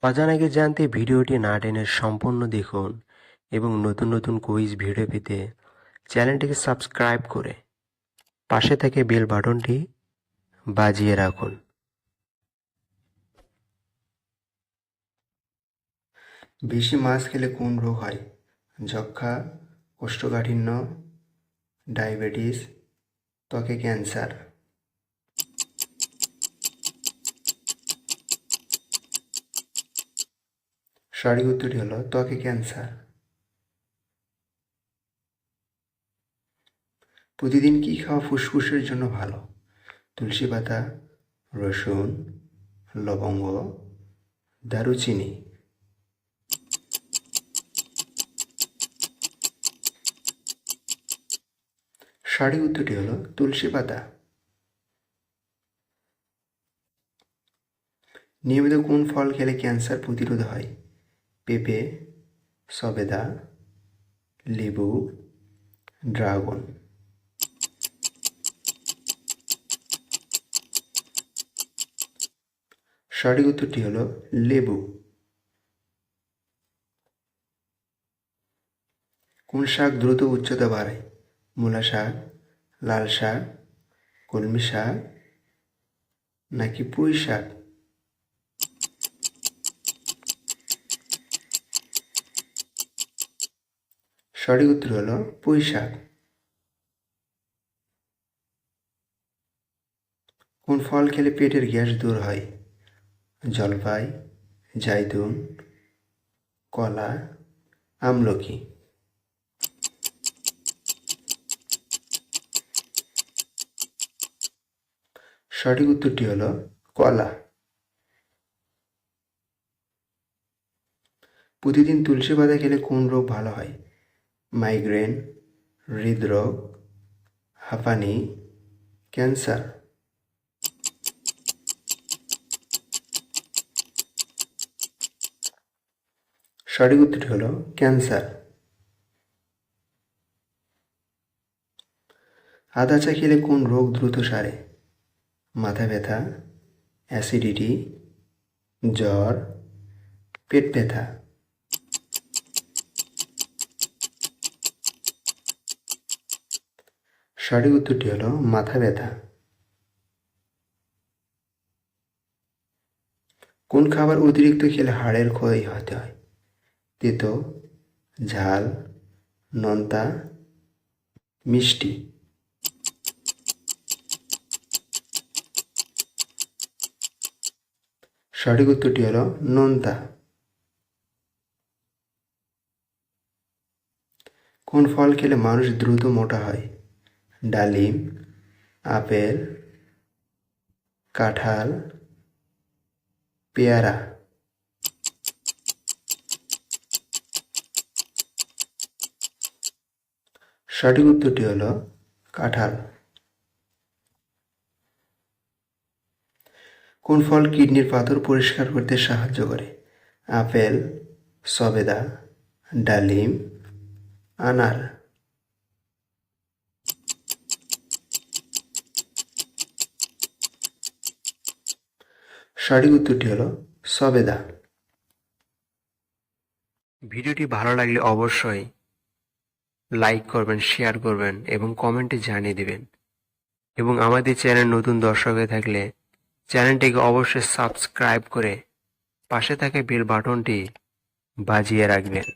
অজানাকে জানতে ভিডিওটি না টেনে সম্পূর্ণ দেখুন এবং নতুন নতুন কুইজ ভিডিও পেতে চ্যানেলটিকে সাবস্ক্রাইব করে পাশে থেকে বেল বাটনটি বাজিয়ে রাখুন। বেশি মাছ খেলে কোন রোগ হয়? যক্ষ্মা, কোষ্ঠকাঠিন্য, ডায়াবেটিস, ত্বকে ক্যান্সার। সঠিক উত্তরটি হলো ত্বকে ক্যান্সার। প্রতিদিন কি খাওয়া ফুসফুসের জন্য ভালো? তুলসী পাতা, রসুন, লবঙ্গ, দারুচিনি। সঠিক উত্তরটি হলো তুলসী পাতা। নিয়মিত কোন ফল খেলে ক্যান্সার প্রতিরোধ হয়? পেঁপে, সবেদা, লেবু, ড্রাগন। সঠিক উত্তরটি হলো লেবু। কোন শাক দ্রুত উচ্চতা বাড়ায়? মূলা শাক, লাল শাক, কলমি শাক নাকি পুঁই শাক? সঠিক উত্তর হলো পুঁই শাক। কোন ফল খেলে পেটের গ্যাস দূর হয়? জলপাই, জাইতুন, কলা, আমলকি। সঠিক উত্তরটি হলো কলা। প্রতিদিন তুলসী পাতা খেলে কোন রোগ ভালো হয়? মাইগ্রেন, হৃদরোগ, হাঁপানি, ক্যান্সার। সঠিক উত্তরটি হলো ক্যান্সার। আদা চা খেলে কোন রোগ দ্রুত সারে? মাথা ব্যথা, অ্যাসিডিটি, জ্বর, পেট ব্যথা। সঠিক উত্তরটি হলো মাথা ব্যথা। কোন খাবার অতিরিক্ত খেলে হাড়ের ক্ষয় হতে হয়? তেতো, ঝাল, নোনতা, মিষ্টি। সঠিক উত্তরটি হলো নোনতা। কোন ফল খেলে মানুষ দ্রুত মোটা হয়? ডালিম, আপেল, কাঁঠাল, পেয়ারা। সঠিক উত্তরটি হলো কাঁঠাল। কোন ফল কিডনির পাথর পরিষ্কার করতে সাহায্য করে? আপেল, সবেদা, ডালিম, আনার। সঠিক উত্তরটি হলো সবেদা। ভিডিওটি ভালো লাগলে অবশ্যই লাইক করবেন, শেয়ার করবেন এবং কমেন্টে জানিয়ে দেবেন। এবং আমাদের চ্যানেল নতুন দর্শক হয়ে থাকলে চ্যানেলটিকে অবশ্যই সাবস্ক্রাইব করে পাশে থাকা বেল বাটনটি বাজিয়ে রাখবেন।